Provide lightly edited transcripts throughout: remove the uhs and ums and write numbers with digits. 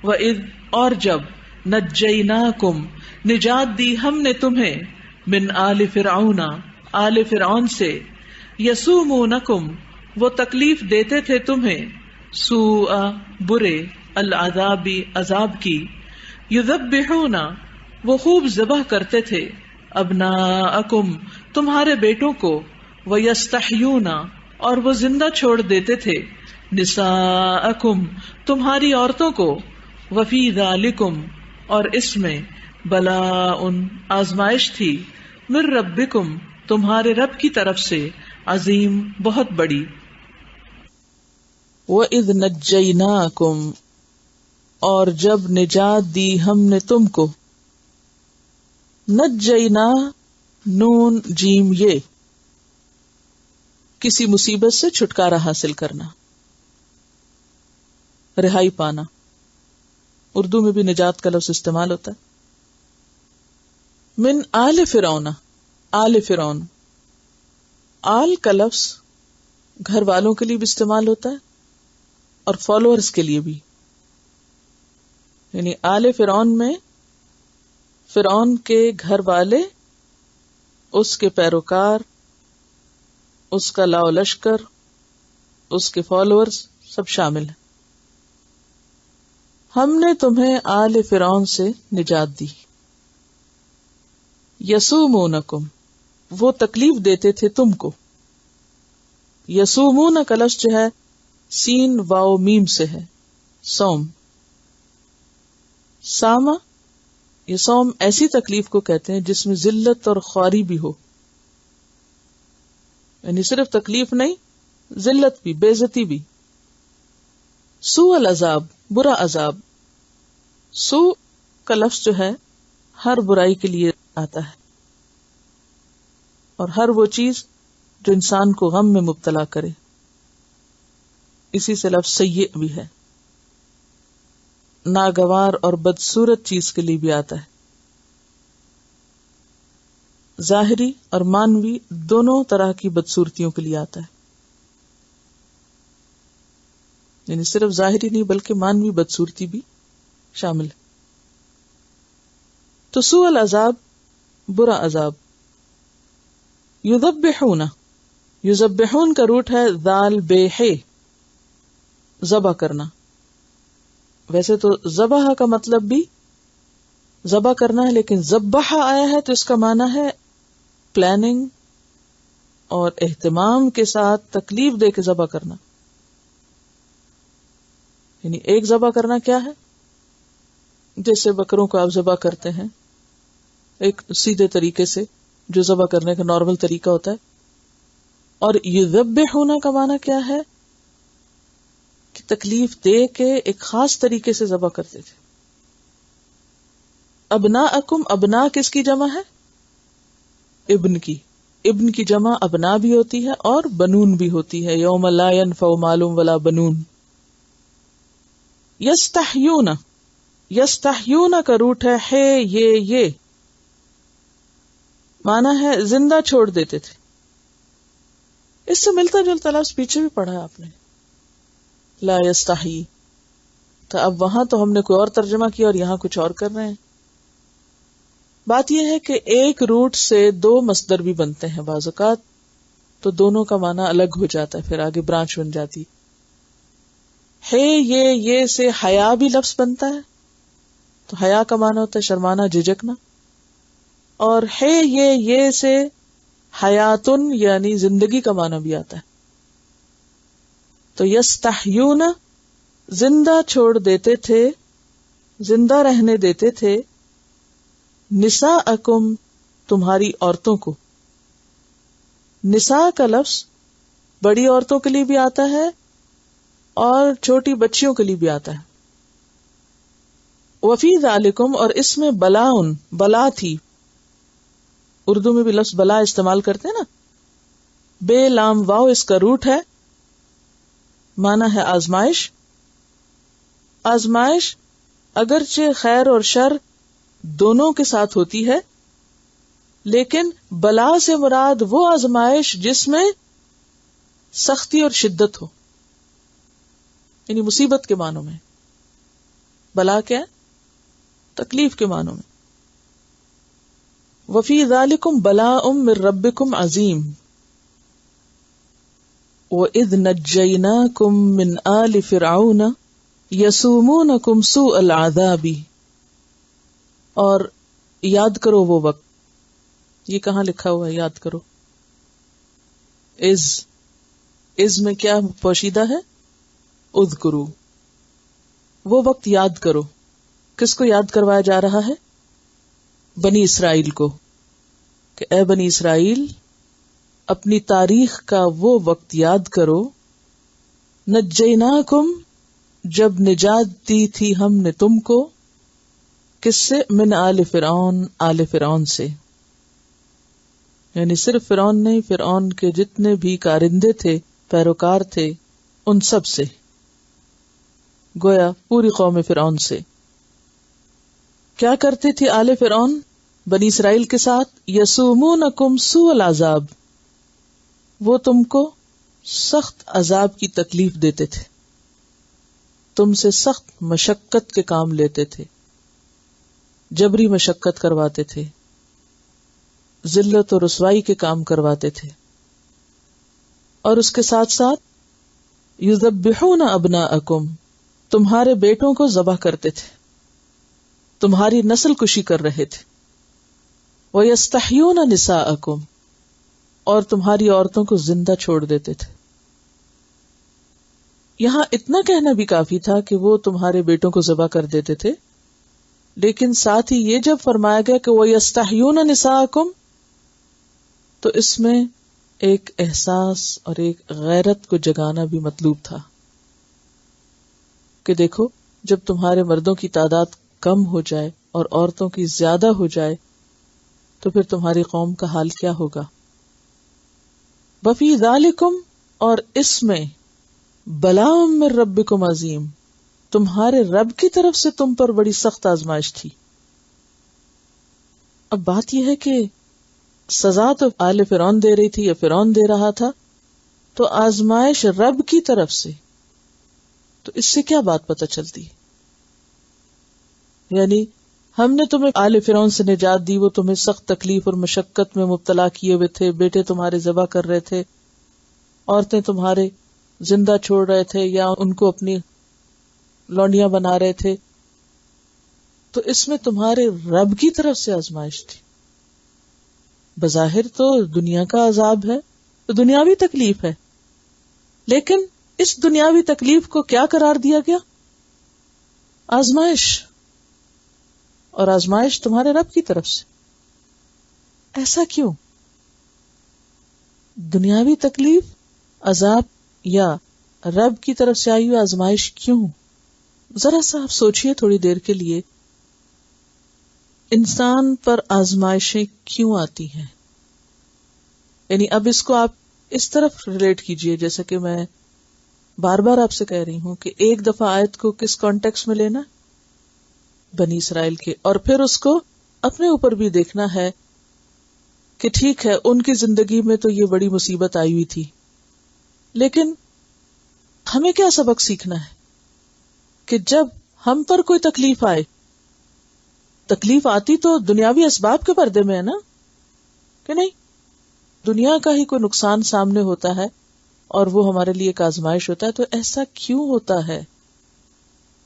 وَإِذْ اور جب نَجَّيْنَاكُمْ نجات دی ہم نے تمہیں من آل فرعون آل فرعون سے یسومونکم وہ تکلیف دیتے تھے تمہیں سوء برے العذابی عذاب کی یذبحون وہ خوب ذبح کرتے تھے ابناءکم تمہارے بیٹوں کو ویستحیون اور وہ زندہ چھوڑ دیتے تھے نساءکم تمہاری عورتوں کو وفی ذالکم اور اس میں بلاء آزمائش تھی من ربکم تمہارے رب کی طرف سے عظیم بہت بڑی وَإِذْ نَجَّيْنَاكُمْ اور جب نجات دی ہم نے تم کو نجینا نون جیم یہ کسی مصیبت سے چھٹکارا حاصل کرنا رہائی پانا اردو میں بھی نجات کا لفظ استعمال ہوتا ہے من آل فرعون آل فرعون آل کا لفظ گھر والوں کے لیے بھی استعمال ہوتا ہے اور فالوورز کے لیے بھی یعنی آل فرعون میں فرعون کے گھر والے اس کے پیروکار اس کا لاؤ لشکر اس کے فالوورز سب شامل ہیں ہم نے تمہیں آل فرعون سے نجات دی یسومونکم وہ تکلیف دیتے تھے تم کو یسومون کا لفظ جو ہے سین واو میم سے ہے سوم ساما یہ سوم ایسی تکلیف کو کہتے ہیں جس میں ذلت اور خواری بھی ہو یعنی صرف تکلیف نہیں ذلت بھی بے عزتی بھی سوء العذاب برا عذاب سو کا لفظ جو ہے ہر برائی کے لیے آتا ہے اور ہر وہ چیز جو انسان کو غم میں مبتلا کرے اسی سے لفظ سیئ بھی ہے ناگوار اور بدصورت چیز کے لیے بھی آتا ہے ظاہری اور مانوی دونوں طرح کی بدصورتیوں کے لیے آتا ہے یعنی صرف ظاہری نہیں بلکہ مانوی بدصورتی بھی شامل ہے تو سوء العذاب برا عذاب یذبحون یذبحون کا روٹ ہے ذال بے ہے ذبح کرنا ویسے تو ذبح کا مطلب بھی ذبح کرنا ہے لیکن ذبح آیا ہے تو اس کا معنی ہے پلاننگ اور اہتمام کے ساتھ تکلیف دے کے ذبح کرنا یعنی ایک ذبح کرنا کیا ہے جیسے بکروں کو آپ ذبح کرتے ہیں ایک سیدھے طریقے سے جو ذبح کرنے کا نارمل طریقہ ہوتا ہے اور یذبحون کا معنی کیا ہے کہ تکلیف دے کے ایک خاص طریقے سے ذبح کرتے تھے ابناءکم ابنا کس کی جمع ہے ابن کی جمع ابنا بھی ہوتی ہے اور بنون بھی ہوتی ہے یوم لا ينفع مال ولا بنون یستحیون کا روٹ ہے یہ مانا ہے زندہ چھوڑ دیتے تھے اس سے ملتا جلتا لفظ پیچھے بھی پڑھا ہے آپ نے لا یستحی تو اب وہاں تو ہم نے کوئی اور ترجمہ کیا اور یہاں کچھ اور کر رہے ہیں بات یہ ہے کہ ایک روٹ سے دو مصدر بھی بنتے ہیں بعض اوقات تو دونوں کا معنی الگ ہو جاتا ہے پھر آگے برانچ بن جاتی ہے یہ سے حیا بھی لفظ بنتا ہے تو حیا کا معنی ہوتا ہے شرمانا جھجکنا اور یہ سے حیاتن یعنی زندگی کا معنی بھی آتا ہے تو یستحیون زندہ چھوڑ دیتے تھے زندہ رہنے دیتے تھے نساءکم تمہاری عورتوں کو نساء کا لفظ بڑی عورتوں کے لیے بھی آتا ہے اور چھوٹی بچیوں کے لیے بھی آتا ہے وفی ذالکم اور اس میں بلا تھی اردو میں بھی لفظ بلا استعمال کرتے ہیں نا بے لام واو اس کا روٹ ہے مانا ہے آزمائش اگرچہ خیر اور شر دونوں کے ساتھ ہوتی ہے لیکن بلا سے مراد وہ آزمائش جس میں سختی اور شدت ہو یعنی مصیبت کے معنوں میں بلا کیا ہے؟ تکلیف کے معنوں میں. وفی ذالکم بلاء من ربکم عظیم وَإِذْ نَجَّيْنَاكُمْ مِنْ آلِ فِرْعَوْنَ يَسُومُونَكُمْ سُوءَ الْعَذَابِ. اور یاد کرو وہ وقت. یہ کہاں لکھا ہوا ہے؟ یاد کرو. از میں کیا پوشیدہ ہے؟ اذکرو. وہ وقت یاد کرو. کس کو یاد کروایا جا رہا ہے؟ بنی اسرائیل کو، کہ اے بنی اسرائیل اپنی تاریخ کا وہ وقت یاد کرو، نجیناکم جب نجات دی تھی ہم نے تم کو، کس سے؟ من آل فرعون، آل فرعون سے. یعنی صرف فرعون نہیں، فرعون کے جتنے بھی کارندے تھے، پیروکار تھے، ان سب سے، گویا پوری قوم فرعون سے. کیا کرتی تھی آل فرعون بنی اسرائیل کے ساتھ؟ یسومونکم سوء العذاب، وہ تم کو سخت عذاب کی تکلیف دیتے تھے، تم سے سخت مشقت کے کام لیتے تھے، جبری مشقت کرواتے تھے، ذلت و رسوائی کے کام کرواتے تھے. اور اس کے ساتھ ساتھ یذبحون ابناءکم، تمہارے بیٹوں کو ذبح کرتے تھے، تمہاری نسل کشی کر رہے تھے. وَيَسْتَحْيُونَ نِسَاءَكُمْ، اور تمہاری عورتوں کو زندہ چھوڑ دیتے تھے. یہاں اتنا کہنا بھی کافی تھا کہ وہ تمہارے بیٹوں کو ذبح کر دیتے تھے، لیکن ساتھ ہی یہ جب فرمایا گیا کہ وَيَسْتَحْيُونَ نِسَاءَكُمْ، تو اس میں ایک احساس اور ایک غیرت کو جگانا بھی مطلوب تھا کہ دیکھو جب تمہارے مردوں کی تعداد کم ہو جائے اور عورتوں کی زیادہ ہو جائے تو پھر تمہاری قوم کا حال کیا ہوگا. وفی ذالکم، اور اس میں بلاء من ربکم عظیم، تمہارے رب کی طرف سے تم پر بڑی سخت آزمائش تھی. اب بات یہ ہے کہ سزا تو آل فرعون دے رہی تھی یا فرعون دے رہا تھا، تو آزمائش رب کی طرف سے، تو اس سے کیا بات پتہ چلتی؟ یعنی ہم نے تمہیں آل فرعون سے نجات دی، وہ تمہیں سخت تکلیف اور مشقت میں مبتلا کیے ہوئے تھے، بیٹے تمہارے ذبح کر رہے تھے، عورتیں تمہارے زندہ چھوڑ رہے تھے یا ان کو اپنی لونڈیاں بنا رہے تھے، تو اس میں تمہارے رب کی طرف سے آزمائش تھی. بظاہر تو دنیا کا عذاب ہے، تو دنیاوی تکلیف ہے، لیکن اس دنیاوی تکلیف کو کیا قرار دیا گیا؟ آزمائش. اور آزمائش تمہارے رب کی طرف سے. ایسا کیوں؟ دنیاوی تکلیف، عذاب، یا رب کی طرف سے آئی ہوئی آزمائش کیوں؟ ذرا سا آپ سوچئے تھوڑی دیر کے لیے، انسان پر آزمائشیں کیوں آتی ہیں؟ یعنی اب اس کو آپ اس طرف ریلیٹ کیجئے، جیسے کہ میں بار بار آپ سے کہہ رہی ہوں کہ ایک دفعہ آیت کو کس کانٹیکس میں لینا؟ بنی اسرائیل کے، اور پھر اس کو اپنے اوپر بھی دیکھنا ہے کہ ٹھیک ہے ان کی زندگی میں تو یہ بڑی مصیبت آئی ہوئی تھی، لیکن ہمیں کیا سبق سیکھنا ہے کہ جب ہم پر کوئی تکلیف آئے، تکلیف آتی تو دنیاوی اسباب کے پردے میں ہے نا، کہ نہیں؟ دنیا کا ہی کوئی نقصان سامنے ہوتا ہے اور وہ ہمارے لیے ایک آزمائش ہوتا ہے. تو ایسا کیوں ہوتا ہے؟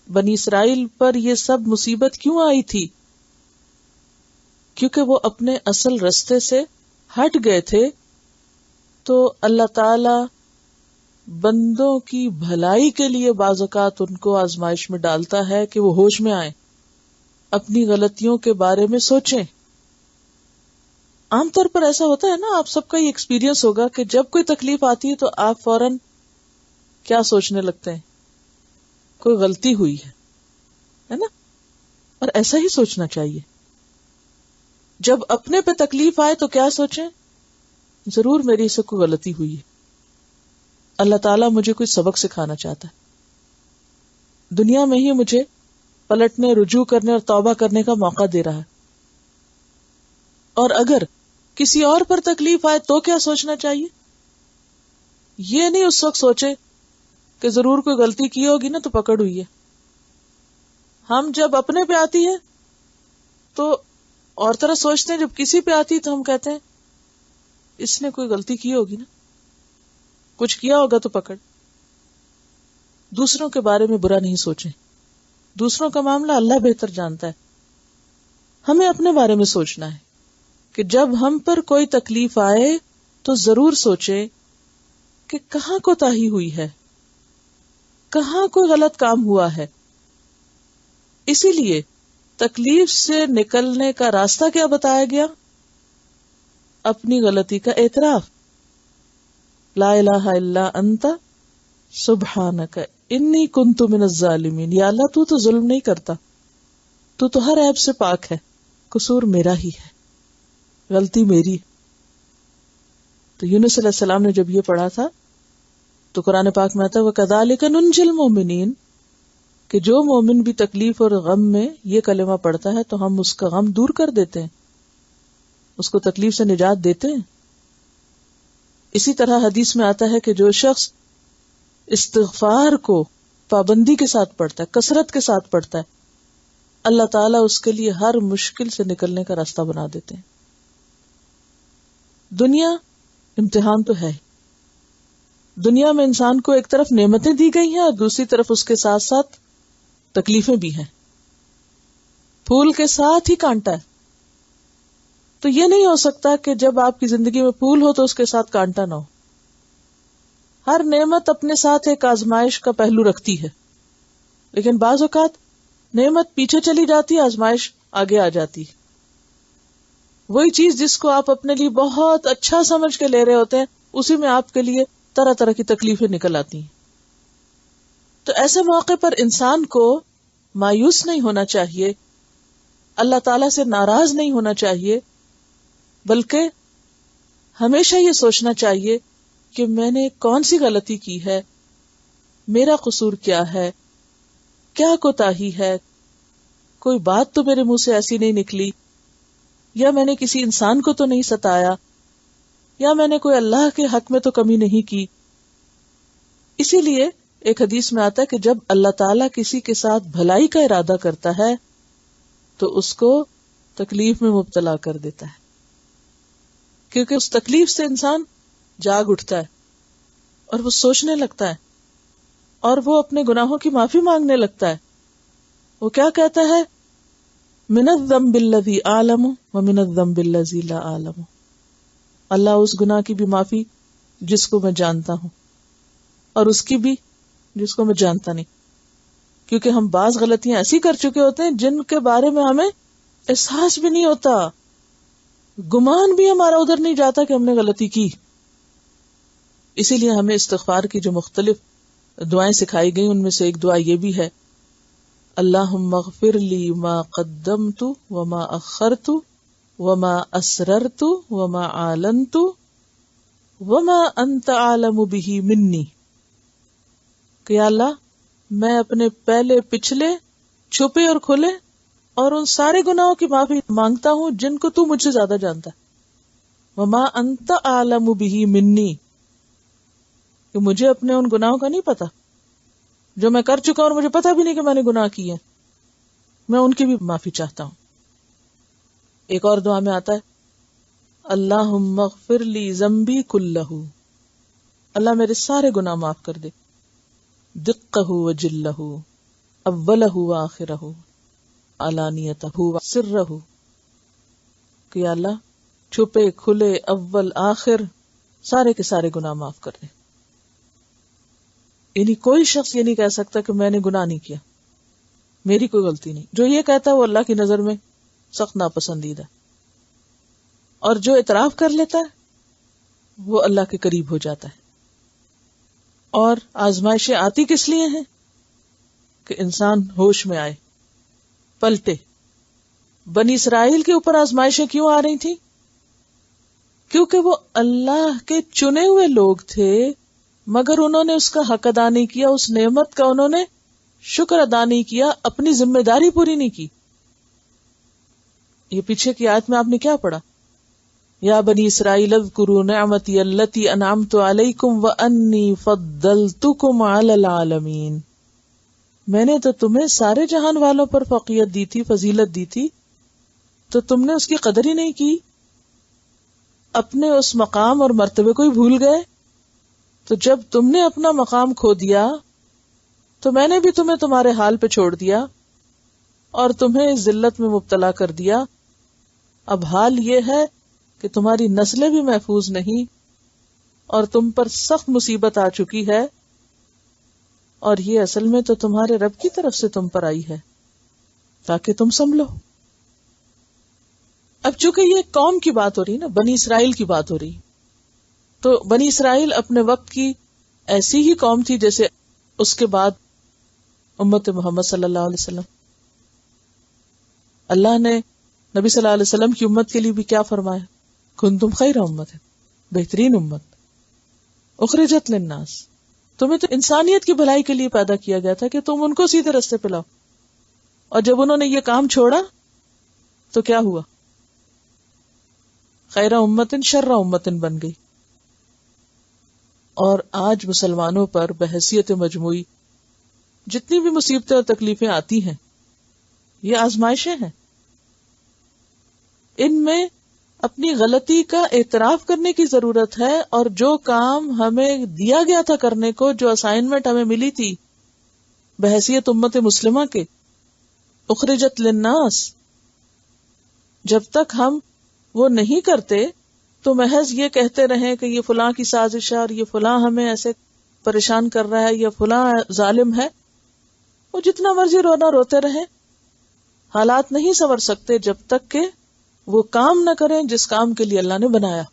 بنی اسرائیل پر یہ سب مصیبت کیوں آئی تھی؟ کیونکہ وہ اپنے اصل رستے سے ہٹ گئے تھے. تو اللہ تعالی بندوں کی بھلائی کے لیے بعض اوقات ان کو آزمائش میں ڈالتا ہے کہ وہ ہوش میں آئیں، اپنی غلطیوں کے بارے میں سوچیں. عام طور پر ایسا ہوتا ہے نا، آپ سب کا یہ ایکسپیرینس ہوگا کہ جب کوئی تکلیف آتی ہے تو آپ فوراً کیا سوچنے لگتے ہیں؟ کوئی غلطی ہوئی ہے نا؟ اور ایسا ہی سوچنا چاہیے. جب اپنے پہ تکلیف آئے تو کیا سوچیں؟ ضرور میری سے کوئی غلطی ہوئی ہے، اللہ تعالیٰ مجھے کوئی سبق سکھانا چاہتا ہے، دنیا میں ہی مجھے پلٹنے، رجوع کرنے اور توبہ کرنے کا موقع دے رہا ہے. اور اگر کسی اور پر تکلیف آئے تو کیا سوچنا چاہیے؟ یہ نہیں اس وقت سوچے کہ ضرور کوئی غلطی کی ہوگی نا تو پکڑ ہوئی ہے. ہم جب اپنے پہ آتی ہے تو اور طرح سوچتے ہیں، جب کسی پہ آتی تو ہم کہتے ہیں اس نے کوئی غلطی کی ہوگی نا، کچھ کیا ہوگا تو پکڑ. دوسروں کے بارے میں برا نہیں سوچیں، دوسروں کا معاملہ اللہ بہتر جانتا ہے. ہمیں اپنے بارے میں سوچنا ہے کہ جب ہم پر کوئی تکلیف آئے تو ضرور سوچے کہ کہاں کوتاہی ہوئی ہے، کہاں کوئی غلط کام ہوا ہے. اسی لیے تکلیف سے نکلنے کا راستہ کیا بتایا گیا؟ اپنی غلطی کا اعتراف. لا الہ الا انت سبحانک انی کنت من الظالمین. یا اللہ تو ظلم نہیں کرتا، تو ہر عیب سے پاک ہے، قصور میرا ہی ہے، غلطی میری. تو یونس علیہ السلام نے جب یہ پڑھا تھا تو قرآن پاک میں آتا ہے وَكَذَلِكَ نُنْجِي الْمُؤْمِنِينَ، کہ جو مومن بھی تکلیف اور غم میں یہ کلمہ پڑھتا ہے تو ہم اس کا غم دور کر دیتے ہیں، اس کو تکلیف سے نجات دیتے ہیں. اسی طرح حدیث میں آتا ہے کہ جو شخص استغفار کو پابندی کے ساتھ پڑھتا ہے، کثرت کے ساتھ پڑھتا ہے، اللہ تعالیٰ اس کے لیے ہر مشکل سے نکلنے کا راستہ بنا دیتے ہیں. دنیا امتحان تو ہے. دنیا میں انسان کو ایک طرف نعمتیں دی گئی ہیں اور دوسری طرف اس کے ساتھ ساتھ تکلیفیں بھی ہیں. پھول کے ساتھ ہی کانٹا ہے. تو یہ نہیں ہو سکتا کہ جب آپ کی زندگی میں پھول ہو تو اس کے ساتھ کانٹا نہ ہو. ہر نعمت اپنے ساتھ ایک آزمائش کا پہلو رکھتی ہے، لیکن بعض اوقات نعمت پیچھے چلی جاتی ہے، آزمائش آگے آ جاتی. وہی چیز جس کو آپ اپنے لیے بہت اچھا سمجھ کے لے رہے ہوتے ہیں، اسی میں آپ کے لیے طرح طرح کی تکلیفیں نکل آتی ہیں. تو ایسے موقع پر انسان کو مایوس نہیں ہونا چاہیے، اللہ تعالیٰ سے ناراض نہیں ہونا چاہیے، بلکہ ہمیشہ یہ سوچنا چاہیے کہ میں نے کون سی غلطی کی ہے، میرا قصور کیا ہے، کیا کوتاہی ہے، کوئی بات تو میرے منہ سے ایسی نہیں نکلی، یا میں نے کسی انسان کو تو نہیں ستایا، یا میں نے کوئی اللہ کے حق میں تو کمی نہیں کی. اسی لیے ایک حدیث میں آتا ہے کہ جب اللہ تعالیٰ کسی کے ساتھ بھلائی کا ارادہ کرتا ہے تو اس کو تکلیف میں مبتلا کر دیتا ہے، کیونکہ اس تکلیف سے انسان جاگ اٹھتا ہے اور وہ سوچنے لگتا ہے اور وہ اپنے گناہوں کی معافی مانگنے لگتا ہے. وہ کیا کہتا ہے؟ من الذنب الذی اعلم ومن الذنب الذی لا اعلم. اللہ اس گناہ کی بھی معافی جس کو میں جانتا ہوں اور اس کی بھی جس کو میں جانتا نہیں. کیونکہ ہم بعض غلطیاں ایسی کر چکے ہوتے ہیں جن کے بارے میں ہمیں احساس بھی نہیں ہوتا، گمان بھی ہمارا ادھر نہیں جاتا کہ ہم نے غلطی کی. اسی لیے ہمیں استغفار کی جو مختلف دعائیں سکھائی گئی ان میں سے ایک دعا یہ بھی ہے، اللہم اغفر لی ما قدمت وما اخرت وما اسررت وما اعلنت وما انت اعلم به منی. کہ یا اللہ میں اپنے پہلے پچھلے چھپے اور کھلے اور ان سارے گناہوں کی معافی مانگتا ہوں جن کو تو مجھ سے زیادہ جانتا ہے. وما انت اعلم به منی، کہ مجھے اپنے ان گناہوں کا نہیں پتا جو میں کر چکا اور مجھے پتا بھی نہیں کہ میں نے گناہ کیے، میں ان کی بھی معافی چاہتا ہوں. ایک اور دعا میں آتا ہے اللہم اغفر لی ذنبی کلہ، اللہ میرے سارے گناہ معاف کر دے، دقہ و جلہ، اولہ و آخرہ، علانیتہ و سرہ. کہ یا اللہ چھپے کھلے اول آخر سارے کے سارے گناہ معاف کر دے. یعنی کوئی شخص یہ نہیں کہہ سکتا کہ میں نے گناہ نہیں کیا، میری کوئی غلطی نہیں. جو یہ کہتا ہے وہ اللہ کی نظر میں سخت ناپسندیدہ، اور جو اعتراف کر لیتا ہے وہ اللہ کے قریب ہو جاتا ہے. اور آزمائشیں آتی کس لیے ہیں؟ کہ انسان ہوش میں آئے، پلٹے. بنی اسرائیل کے اوپر آزمائشیں کیوں آ رہی تھی؟ کیونکہ وہ اللہ کے چنے ہوئے لوگ تھے، مگر انہوں نے اس کا حق ادا نہیں کیا، اس نعمت کا انہوں نے شکر ادا نہیں کیا، اپنی ذمہ داری پوری نہیں کی. یہ پیچھے کی آیت میں آپ نے کیا پڑھا؟ یا بنی اسرائیل اذکروا نعمتی التی انعمت علیکم وانی فضلتکم علی العالمین. میں نے تو تمہیں سارے جہان والوں پر فوقیت دی تھی، فضیلت دی تھی، تو تم نے اس کی قدر ہی نہیں کی، اپنے اس مقام اور مرتبے کو ہی بھول گئے۔ تو جب تم نے اپنا مقام کھو دیا تو میں نے بھی تمہیں تمہارے حال پہ چھوڑ دیا اور تمہیں اس ذلت میں مبتلا کر دیا۔ اب حال یہ ہے کہ تمہاری نسلیں بھی محفوظ نہیں اور تم پر سخت مصیبت آ چکی ہے، اور یہ اصل میں تو تمہارے رب کی طرف سے تم پر آئی ہے تاکہ تم سنبھلو۔ اب چونکہ یہ قوم کی بات ہو رہی نا، بنی اسرائیل کی بات ہو رہی، تو بنی اسرائیل اپنے وقت کی ایسی ہی قوم تھی جیسے اس کے بعد امت محمد صلی اللہ علیہ وسلم۔ اللہ نے نبی صلی اللہ علیہ وسلم کی امت کے لیے بھی کیا فرمایا؟ کنتم خیر امت، بہترین امت، اخرجت للناس، تمہیں تو انسانیت کی بھلائی کے لیے پیدا کیا گیا تھا کہ تم ان کو سیدھے رستے پہ لاؤ، اور جب انہوں نے یہ کام چھوڑا تو کیا ہوا؟ خیر امت شر امت بن گئی۔ اور آج مسلمانوں پر بحیثیت مجموعی جتنی بھی مصیبتیں اور تکلیفیں آتی ہیں، یہ آزمائشیں ہیں، ان میں اپنی غلطی کا اعتراف کرنے کی ضرورت ہے، اور جو کام ہمیں دیا گیا تھا کرنے کو، جو اسائنمنٹ ہمیں ملی تھی بحیثیت امت مسلمہ کے، اخرجت للناس، جب تک ہم وہ نہیں کرتے تو محض یہ کہتے رہیں کہ یہ فلاں کی سازش ہے اور یہ فلاں ہمیں ایسے پریشان کر رہا ہے، یہ فلاں ظالم ہے، وہ جتنا مرضی رونا روتے رہیں، حالات نہیں سنور سکتے جب تک کہ وہ کام نہ کریں جس کام کے لیے اللہ نے بنایا۔